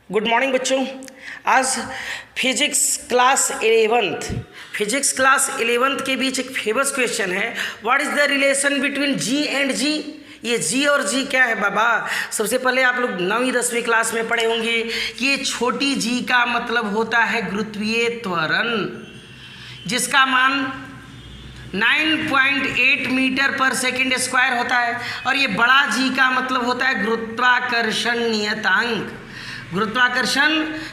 Good morning बच्चों। आज physics class 11th के बीच एक फेमस क्वेश्चन है। What is the relation between G and G. ये जी और जी क्या है बाबा? सबसे पहले आप लोग 9वीं 10वीं क्लास में पढ़े होंगे कि ये छोटी जी का मतलब होता है गुरुत्वीय त्वरण, जिसका मान 9.8 मीटर पर सेकंड स्क्वायर होता है। और ये बड़ा जी का मतलब होता है गुरुत्वाकर्षण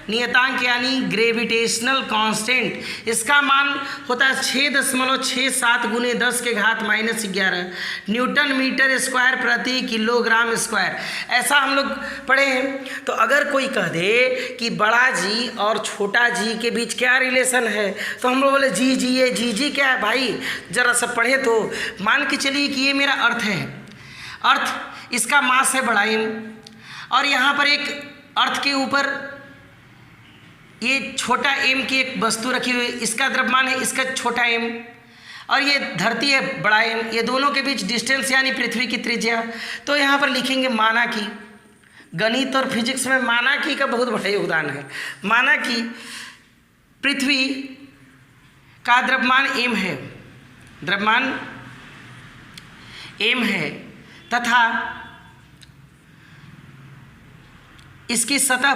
नियतांक यानी ग्रेविटेशनल कांस्टेंट। इसका मान होता है 6.67 गुने 10 के घात -11 न्यूटन मीटर स्क्वायर प्रति किलोग्राम स्क्वायर। ऐसा हम लोग पढ़े हैं। तो अगर कोई कह दे कि बड़ा जी और छोटा जी के बीच क्या रिलेशन है, तो हम लोग बोले जी जी ये जी क्या है भाई, जरा सब पढ़े। तो मान के चलिए कि ये मेरा अर्थ है, अर्थ इसका मास है बड़ा एम, और यहाँ पर एक अर्थ के ऊपर ये छोटा एम की एक वस्तु रखी हुई, इसका द्रव्यमान है, इसका छोटा एम, और ये धरती है बड़ा एम। ये दोनों के बीच डिस्टेंस यानी पृथ्वी की त्रिज्या। तो यहाँ पर लिखेंगे माना कि, गणित और फिजिक्स में माना कि का बहुत बड़ा योगदान है। माना कि पृथ्वी का द्रव्यमान एम है, द्रव्यमान एम है, तथा इसकी सतह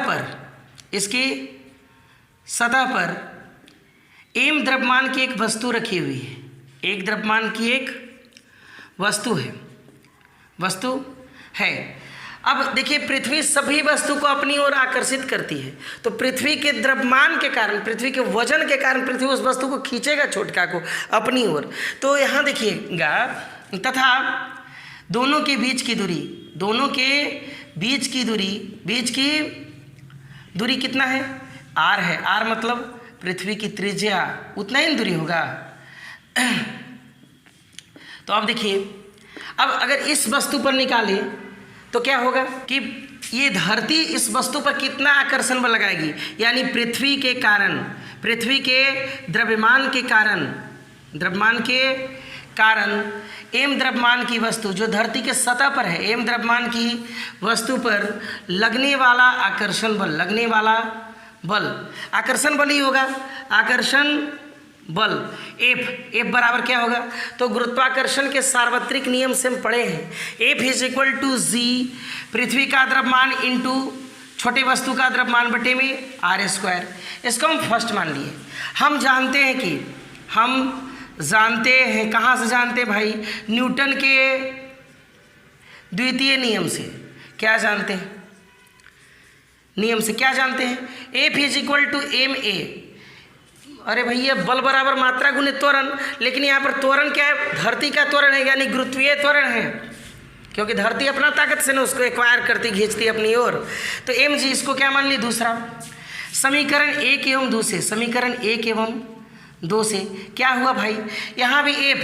पर एम द्रव्यमान की एक वस्तु रखी हुई है। एक द्रव्यमान की एक वस्तु है। अब देखिए, पृथ्वी सभी वस्तु को अपनी ओर आकर्षित करती है। तो पृथ्वी के द्रव्यमान के कारण, पृथ्वी के वजन के कारण पृथ्वी उस वस्तु को खींचेगा छोटका को अपनी ओर। तो यहाँ देखिएगा, तथा दोनों के बीच की दूरी कितना है? आर है। आर मतलब पृथ्वी की त्रिज्या, उतना ही दूरी होगा। तो अब देखिए, अब अगर इस वस्तु पर निकालें तो क्या होगा कि ये धरती इस वस्तु पर कितना आकर्षण बल लगाएगी, यानी पृथ्वी के द्रव्यमान के कारण एम द्रव्यमान की वस्तु जो धरती के सतह पर है, एम द्रव्यमान की वस्तु पर लगने वाला आकर्षण बल ही होगा। आकर्षण बल एफ बराबर क्या होगा? तो गुरुत्वाकर्षण के सार्वत्रिक नियम से हम पढ़े हैं, एफ इज इक्वल टू जी, पृथ्वी का द्रव्यमान इंटू छोटे वस्तु का द्रव्यमान बटे में आर स्क्वायर। इसको हम फर्स्ट मान लिए। हम जानते हैं कहाँ से जानते हैं भाई? न्यूटन के द्वितीय नियम से। क्या जानते हैं? F is equal to M A. अरे भैया, बल बराबर मात्रा गुने त्वरण, लेकिन यहाँ पर त्वरण क्या है? धरती का त्वरण है, यानी गुरुत्वीय त्वरण है, क्योंकि धरती अपना ताकत से ना उसको एक्वायर करती, खींचती अपनी ओर। तो एम जी, इसको क्या मान ली? दूसरा। समीकरण 1 एवं 2 से क्या हुआ भाई? यहाँ भी एफ,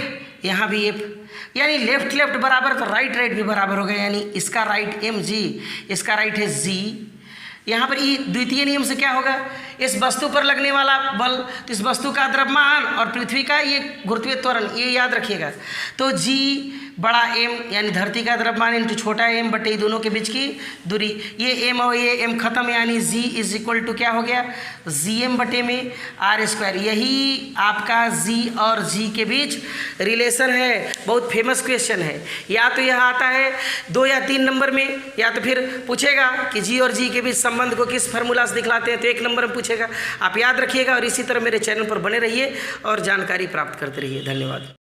यानी लेफ्ट बराबर तो राइट भी बराबर हो गया, यानी इसका राइट एम जी, इसका राइट है जी। यहाँ पर ई द्वितीय नियम से क्या होगा? इस वस्तु पर लगने वाला बल, तो इस वस्तु का द्रव्यमान और पृथ्वी का ये गुरुत्वीय त्वरण, ये याद रखिएगा। तो जी बड़ा एम यानी धरती का द्रव्यमान इंटू छोटा एम बटे दोनों के बीच की दूरी। ये एम और ये एम खत्म, यानी जी इज इक्वल टू क्या हो गया? जी एम बटे में आर स्क्वायर। यही आपका जी और जी के बीच रिलेशन है। बहुत फेमस क्वेश्चन है। या तो यह आता है 2 या 3 नंबर में, या तो फिर पूछेगा कि जी और जी के बीच संबंध को किस फार्मूला से दिखलाते हैं, तो 1 नंबर में पूछेगा। आप याद रखिएगा और इसी तरह मेरे चैनल पर बने रहिए और जानकारी प्राप्त करते रहिए। धन्यवाद।